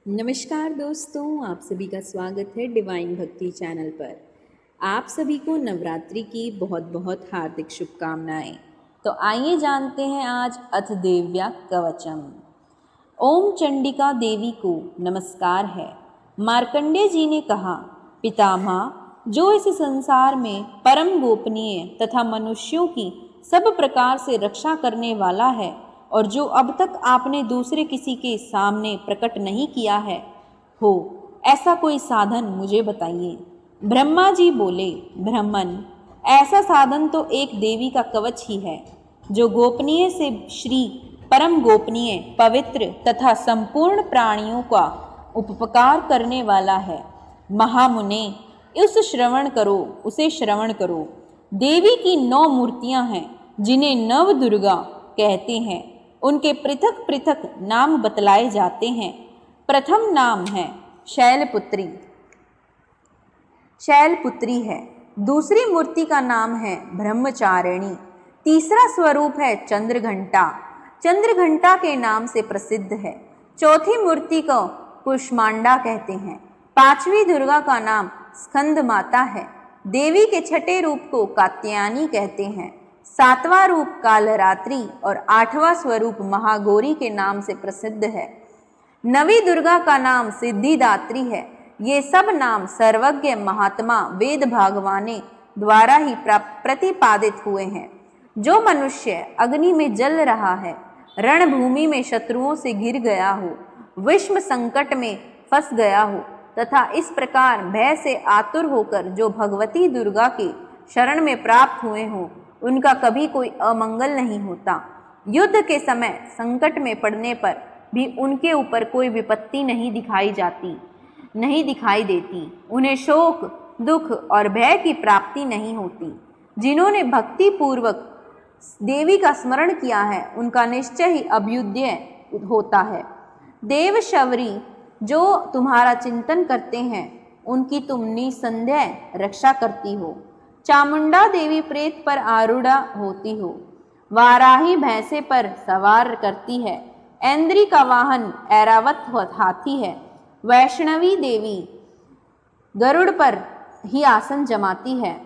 नमस्कार दोस्तों, आप सभी का स्वागत है डिवाइन भक्ति चैनल पर। आप सभी को नवरात्रि की बहुत बहुत हार्दिक शुभकामनाएं। तो आइए जानते हैं आज अथ देव्या कवचम। ओम चंडिका देवी को नमस्कार है। मार्कंडेय जी ने कहा, पितामह, जो इस संसार में परम गोपनीय तथा मनुष्यों की सब प्रकार से रक्षा करने वाला है और जो अब तक आपने दूसरे किसी के सामने प्रकट नहीं किया है हो, ऐसा कोई साधन मुझे बताइए। ब्रह्मा जी बोले, ब्रह्मन, ऐसा साधन तो एक देवी का कवच ही है, जो गोपनीय से श्री परम गोपनीय, पवित्र तथा संपूर्ण प्राणियों का उपकार करने वाला है। महामुने, उसे श्रवण करो। देवी की 9 मूर्तियां हैं, जिन्हें नव दुर्गा कहते हैं। उनके पृथक पृथक नाम बतलाए जाते हैं। प्रथम नाम है शैलपुत्री है। दूसरी मूर्ति का नाम है ब्रह्मचारिणी। तीसरा स्वरूप है चंद्रघंटा के नाम से प्रसिद्ध है। चौथी मूर्ति को कुष्मांडा कहते हैं। पांचवी दुर्गा का नाम स्कंद माता है। देवी के छठे रूप को कात्यायनी कहते हैं। सातवां रूप कालरात्रि और 8वां स्वरूप महागौरी के नाम से प्रसिद्ध है। नवी दुर्गा का नाम सिद्धिदात्री है। ये सब नाम सर्वज्ञ महात्मा वेद भागवाने द्वारा ही प्रतिपादित हुए हैं। जो मनुष्य अग्नि में जल रहा है, रणभूमि में शत्रुओं से घिर गया हो, विषम संकट में फंस गया हो तथा इस प्रकार भय से आतुर होकर जो भगवती दुर्गा के शरण में प्राप्त हुए हो, उनका कभी कोई अमंगल नहीं होता। युद्ध के समय संकट में पड़ने पर भी उनके ऊपर कोई विपत्ति नहीं दिखाई देती। उन्हें शोक, दुख और भय की प्राप्ति नहीं होती। जिन्होंने भक्ति पूर्वक देवी का स्मरण किया है, उनका निश्चय ही अभ्युदय होता है। देव शौरी जो तुम्हारा चिंतन करते हैं, उनकी तुम निसंदेह रक्षा करती हो। चामुंडा देवी प्रेत पर आरूढ़ा होती हो। वाराही भैंसे पर सवार करती है। ऐन्द्री का वाहन ऐरावत हाथी है। वैष्णवी देवी गरुड़ पर ही आसन जमाती है।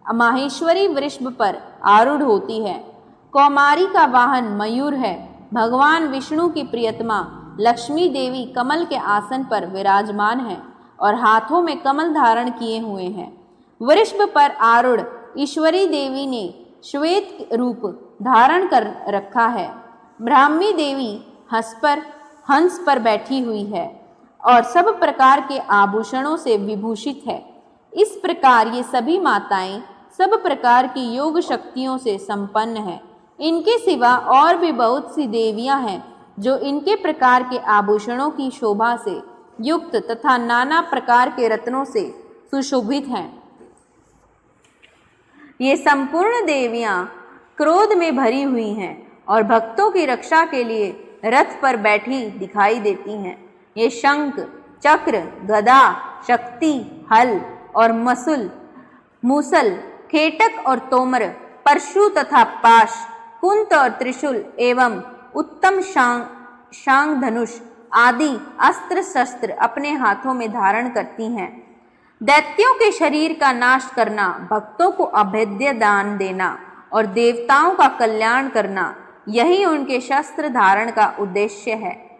माहेश्वरी वृषभ पर आरूढ़ होती है। कौमारी का वाहन मयूर है। भगवान विष्णु की प्रियतमा लक्ष्मी देवी कमल के आसन पर विराजमान है और हाथों में कमल धारण किए हुए हैं। वृषभ पर आरूढ़ ईश्वरी देवी ने श्वेत रूप धारण कर रखा है। ब्राह्मी देवी हंस पर बैठी हुई है और सब प्रकार के आभूषणों से विभूषित है। इस प्रकार ये सभी माताएं सब प्रकार की योग शक्तियों से संपन्न है। इनके सिवा और भी बहुत सी देवियां हैं, जो इनके प्रकार के आभूषणों की शोभा से युक्त तथा नाना प्रकार के रत्नों से सुशोभित हैं। ये संपूर्ण देवियां क्रोध में भरी हुई हैं और भक्तों की रक्षा के लिए रथ पर बैठी दिखाई देती हैं। ये शंख, चक्र, गदा, शक्ति, हल और मूसल, खेटक और तोमर, परशु तथा पाश, कुंत और त्रिशूल एवं उत्तम शांग धनुष आदि अस्त्र शस्त्र अपने हाथों में धारण करती हैं। दैत्यों के शरीर का नाश करना, भक्तों को अभेद्य दान देना और देवताओं का कल्याण करना, यही उनके शस्त्र धारण का उद्देश्य है।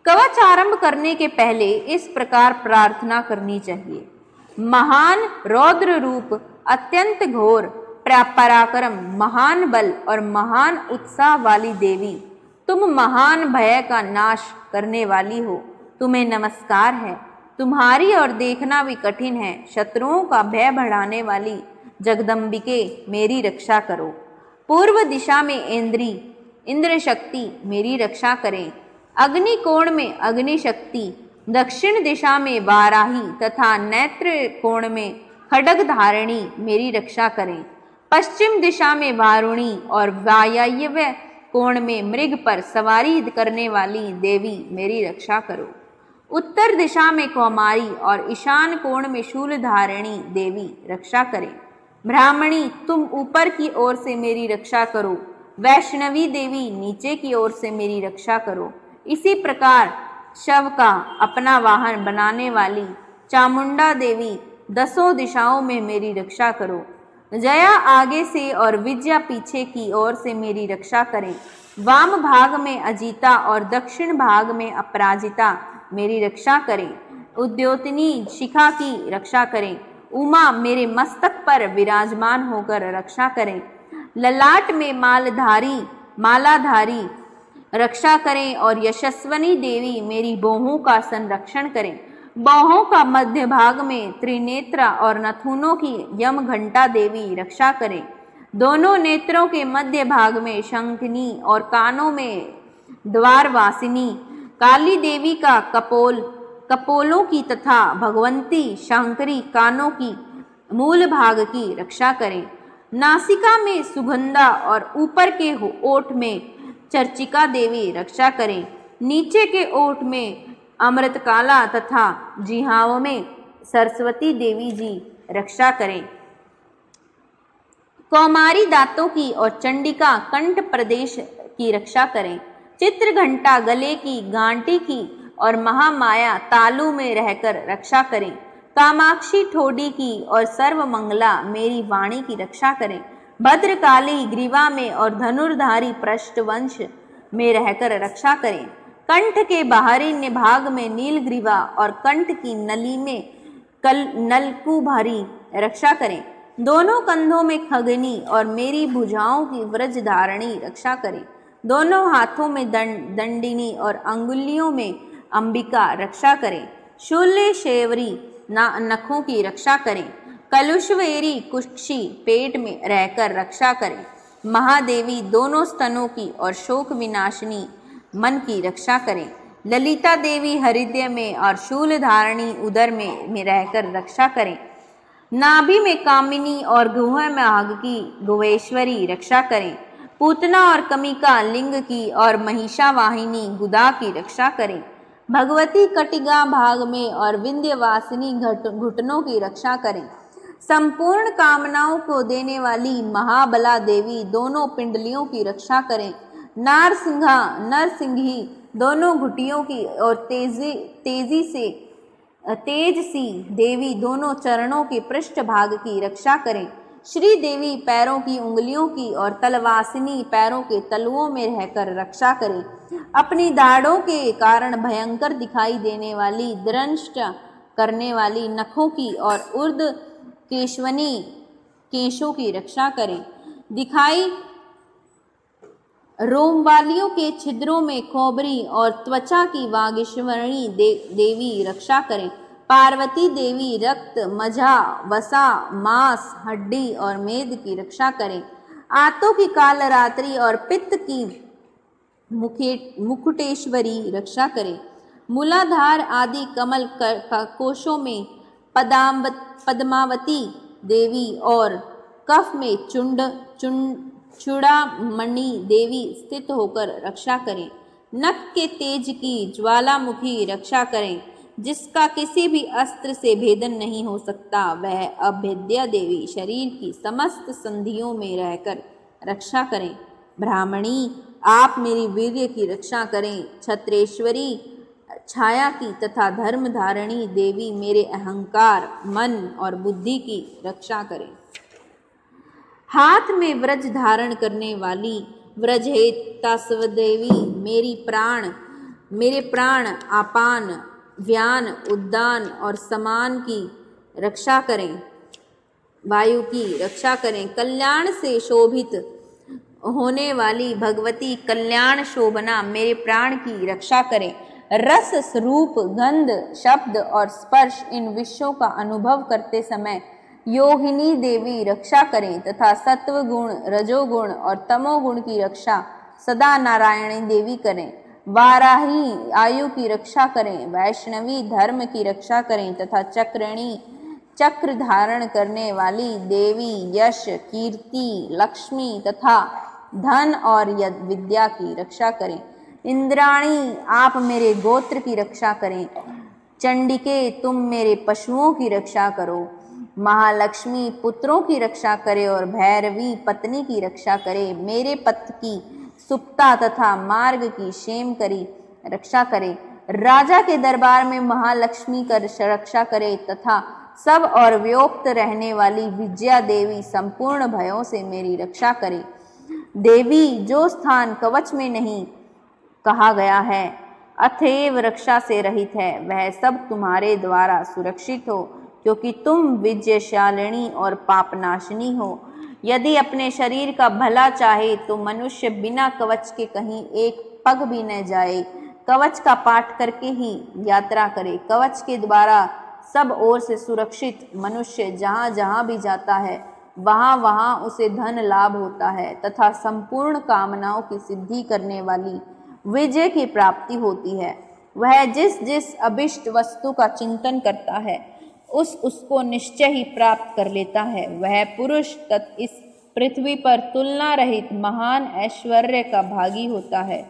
कवच आरंभ करने के पहले इस प्रकार प्रार्थना करनी चाहिए। महान रौद्र रूप, अत्यंत घोर पराक्रम, महान बल और महान उत्साह वाली देवी, तुम महान भय का नाश करने वाली हो। तुम्हें नमस्कार है। तुम्हारी और देखना भी कठिन है। शत्रुओं का भय बढ़ाने वाली जगदम्बिके, मेरी रक्षा करो। पूर्व दिशा में इंद्र शक्ति मेरी रक्षा करें। अग्नि कोण में अग्नि शक्ति, दक्षिण दिशा में वाराही तथा नेत्र कोण में खड्ग धारिणी मेरी रक्षा करें। पश्चिम दिशा में वारुणी और वायव्य कोण में मृग पर सवारी करने वाली देवी मेरी रक्षा करो। उत्तर दिशा में कौमारी और ईशान कोण में शूलधारिणी देवी रक्षा करें। ब्राह्मणी, तुम ऊपर की ओर से मेरी रक्षा करो। वैष्णवी देवी, नीचे की ओर से मेरी रक्षा करो। इसी प्रकार शव का अपना वाहन बनाने वाली चामुंडा देवी, दसों दिशाओं में मेरी रक्षा करो। जया आगे से और विजया पीछे की ओर से मेरी रक्षा करें। वाम भाग में अजीता और दक्षिण भाग में अपराजिता मेरी रक्षा करें। उद्योतनी शिखा की रक्षा करें। उमा मेरे मस्तक पर विराजमान होकर रक्षा करें। ललाट में मालाधारी रक्षा करें और यशस्वनी देवी मेरी बाहों का संरक्षण करें। बाहों का मध्य भाग में त्रिनेत्रा और नथुनों की यम घंटा देवी रक्षा करें। दोनों नेत्रों के मध्य भाग में शंखनी और कानों में द्वारवासिनी काली देवी का कपोलों की तथा भगवंती शंकरी कानों की मूल भाग की रक्षा करें। नासिका में सुगंधा और ऊपर के ओठ में चर्चिका देवी रक्षा करें। नीचे के ओठ में अमृतकाला तथा जिह्वा में सरस्वती देवी जी रक्षा करें। कौमारी दांतों की और चंडिका कंठ प्रदेश की रक्षा करें। चित्र घंटा गले की गांठी की और महामाया तालु में रहकर रक्षा करें। कामाक्षी ठोडी की और सर्वमंगला मेरी वाणी की रक्षा करें। भद्रकाली ग्रीवा में और धनुर्धारी पृष्ठवंश में रहकर रक्षा करें। कंठ के बाहरी भाग में नीलग्रीवा और कंठ की नली में नलकुभारी रक्षा करें। दोनों कंधों में खगनी और मेरी भुजाओं की व्रजधारणी रक्षा करें। दोनों हाथों में दंडिनी और अंगुलियों में अंबिका रक्षा करें। शूल्य शेवरी नखों की रक्षा करें। कलुषवेरी कुक्षी पेट में रहकर रक्षा करें। महादेवी दोनों स्तनों की और शोक विनाशिनी मन की रक्षा करें। ललिता देवी हृदय में और शूल धारणी उदर में रहकर रक्षा करें। नाभि में कामिनी और गुह में आग की गुहेश्वरी रक्षा करें। पूतना और कमिका लिंग की और महिषावाहिनी गुदा की रक्षा करें। भगवती कटिगा भाग में और विंध्यवासिनी घुटनों की रक्षा करें। संपूर्ण कामनाओं को देने वाली महाबला देवी दोनों पिंडलियों की रक्षा करें। नरसिंही दोनों घुटियों की और तेज सी देवी दोनों चरणों के पृष्ठ भाग की रक्षा करें। श्री देवी पैरों की उंगलियों की और तलवासिनी पैरों के तलुओं में रहकर रक्षा करें। अपनी दाढ़ों के कारण भयंकर दिखाई देने वाली दंष्ट करने वाली नखों की और ऊर्ध केशवनी केशों की रक्षा करें। दिखाई रोमवालियों के छिद्रों में खोबरी और त्वचा की वागीश्वरणी देवी रक्षा करें। पार्वती देवी रक्त, मज्जा, वसा, मांस, हड्डी और मेद की रक्षा करें। आंतों की कालरात्रि और पित्त की मुकुटेश्वरी रक्षा करें। मूलाधार आदि कमल कोशों में पद्मावती देवी और कफ में चूड़ामणि देवी स्थित होकर रक्षा करें। नख के तेज की ज्वालामुखी रक्षा करें, जिसका किसी भी अस्त्र से भेदन नहीं हो सकता। वह अभेद्या देवी शरीर की समस्त संधियों में रहकर रक्षा करें। ब्राह्मणी आप मेरी वीर्य की रक्षा करें। छत्रेश्वरी छाया की तथा धर्मधारिणी देवी मेरे अहंकार, मन और बुद्धि की रक्षा करें। हाथ में व्रज धारण करने वाली व्रजहेतास्व देवी मेरे प्राण आपान, व्यान, उद्दान और समान की रक्षा करें, वायु की रक्षा करें। कल्याण से शोभित होने वाली भगवती कल्याण शोभना मेरे प्राण की रक्षा करें। रस, रूप, गंध, शब्द और स्पर्श इन विषयों का अनुभव करते समय योगिनी देवी रक्षा करें तथा सत्व गुण, रजोगुण और तमोगुण की रक्षा सदा नारायणी देवी करें। वाराही आयु की रक्षा करें। वैष्णवी धर्म की रक्षा करें तथा चक्रिणी चक्र धारण करने वाली देवी यश, कीर्ति, लक्ष्मी तथा धन और विद्या की रक्षा करें। इंद्राणी आप मेरे गोत्र की रक्षा करें। चंडिके तुम मेरे पशुओं की रक्षा करो। महालक्ष्मी पुत्रों की रक्षा करे और भैरवी पत्नी की रक्षा करे। मेरे पथ की सुप्ता तथा मार्ग की क्षेम करी रक्षा करे। राजा के दरबार में महालक्ष्मी कर रक्षा करे तथा सब और व्योक्त रहने वाली विजया देवी संपूर्ण भयों से मेरी रक्षा करे। देवी, जो स्थान कवच में नहीं कहा गया है अथैव रक्षा से रहित है, वह सब तुम्हारे द्वारा सुरक्षित हो, क्योंकि तुम विजयशालिनी और पापनाशिनी हो। यदि अपने शरीर का भला चाहे तो मनुष्य बिना कवच के कहीं एक पग भी न जाए, कवच का पाठ करके ही यात्रा करे। कवच के द्वारा सब ओर से सुरक्षित मनुष्य जहाँ जहाँ भी जाता है वहाँ वहाँ उसे धन लाभ होता है तथा संपूर्ण कामनाओं की सिद्धि करने वाली विजय की प्राप्ति होती है। वह जिस जिस अभिष्ट वस्तु का चिंतन करता है उसको निश्चय ही प्राप्त कर लेता है। वह पुरुष इस पृथ्वी पर तुलना रहित महान ऐश्वर्य का भागी होता है।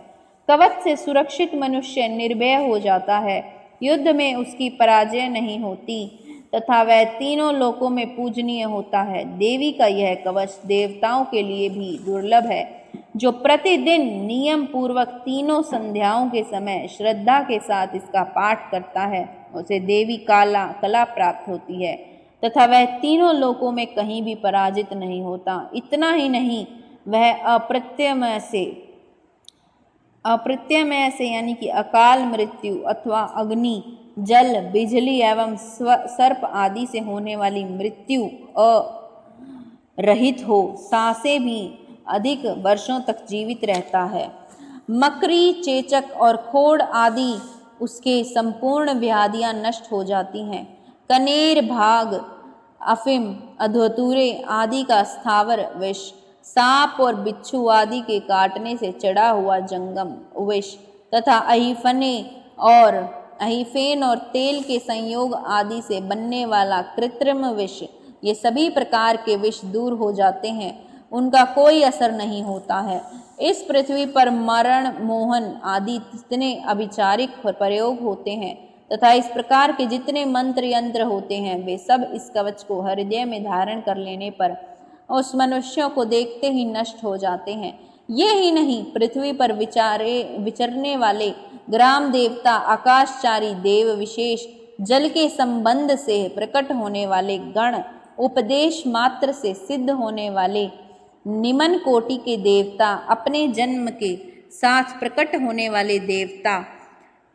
कवच से सुरक्षित मनुष्य निर्भय हो जाता है, युद्ध में उसकी पराजय नहीं होती तथा वह तीनों लोकों में पूजनीय होता है। देवी का यह कवच देवताओं के लिए भी दुर्लभ है। जो प्रतिदिन नियम पूर्वक तीनों संध्याओं के समय श्रद्धा के साथ इसका पाठ करता है उसे देवी कला प्राप्त होती है तथा वह तीनों लोकों में कहीं भी पराजित नहीं होता। इतना ही नहीं, वह अप्रत्यमय से यानी कि अकाल मृत्यु अथवा अग्नि, जल, बिजली एवं सर्प आदि से होने वाली मृत्यु रहित हो, सांसें भी अधिक वर्षों तक जीवित रहता है। मकरी, चेचक और खोड़ आदि उसके संपूर्ण व्याधियां नष्ट हो जाती हैं। कनेर, भाग, अफीम, अधतूरे आदि का स्थावर विष, सांप और बिच्छू आदि के काटने से चढ़ा हुआ जंगम विष तथा अहिफेन और तेल के संयोग आदि से बनने वाला कृत्रिम विष, ये सभी प्रकार के विष दूर हो जाते हैं, उनका कोई असर नहीं होता है। इस पृथ्वी पर मरण, मोहन आदि जितने अभिचारिक प्रयोग होते हैं तथा इस प्रकार के जितने मंत्र यंत्र होते हैं वे सब इस कवच को हृदय में धारण कर लेने पर उस मनुष्यों को देखते ही नष्ट हो जाते हैं। ये ही नहीं, पृथ्वी पर विचरने वाले ग्राम देवता, आकाशचारी देव विशेष, जल के संबंध से प्रकट होने वाले गण, उपदेश मात्र से सिद्ध होने वाले निमन कोटि के देवता, अपने जन्म के साथ प्रकट होने वाले देवता,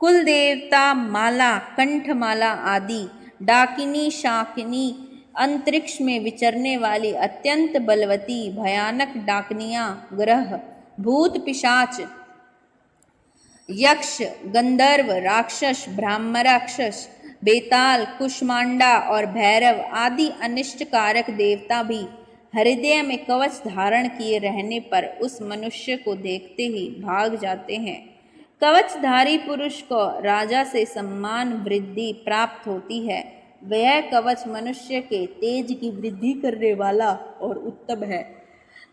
कुल देवता, माला, कंठमाला आदि, डाकिनी, शाकिनी, अंतरिक्ष में विचरने वाली अत्यंत बलवती भयानक डाकनियां, ग्रह, भूत, पिशाच, यक्ष, गंधर्व, राक्षस, ब्रह्मराक्षस, बेताल, कुष्मांडा और भैरव आदि अनिष्टकारक देवता भी हृदय में कवच धारण किए रहने पर उस मनुष्य को देखते ही भाग जाते हैं। कवचधारी पुरुष को राजा से सम्मान वृद्धि प्राप्त होती है। वह कवच मनुष्य के तेज की वृद्धि करने वाला और उत्तम है।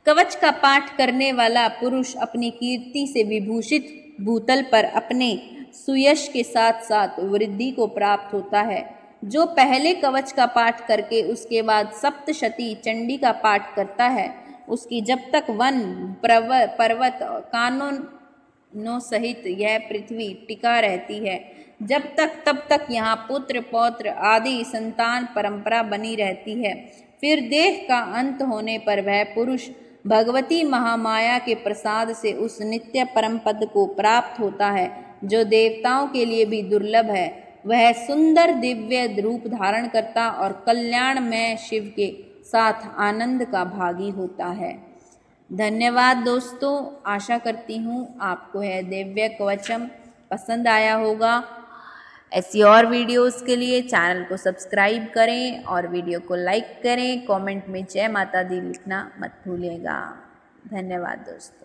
कवच का पाठ करने वाला पुरुष अपनी कीर्ति से विभूषित भूतल पर अपने सुयश के साथ साथ वृद्धि को प्राप्त होता है। जो पहले कवच का पाठ करके उसके बाद सप्तशती चंडी का पाठ करता है उसकी जब तक वन, पर्वत, कानूनों सहित यह पृथ्वी टिका रहती है, जब तक तब तक यहाँ पुत्र पौत्र आदि संतान परंपरा बनी रहती है। फिर देह का अंत होने पर वह पुरुष भगवती महामाया के प्रसाद से उस नित्य परम पद को प्राप्त होता है जो देवताओं के लिए भी दुर्लभ है। वह सुंदर दिव्य रूप धारण करता और कल्याणमय शिव के साथ आनंद का भागी होता है। धन्यवाद दोस्तों, आशा करती हूँ आपको यह दिव्य कवचम पसंद आया होगा। ऐसी और वीडियोस के लिए चैनल को सब्सक्राइब करें और वीडियो को लाइक करें। कमेंट में जय माता दी लिखना मत भूलिएगा। धन्यवाद दोस्तों।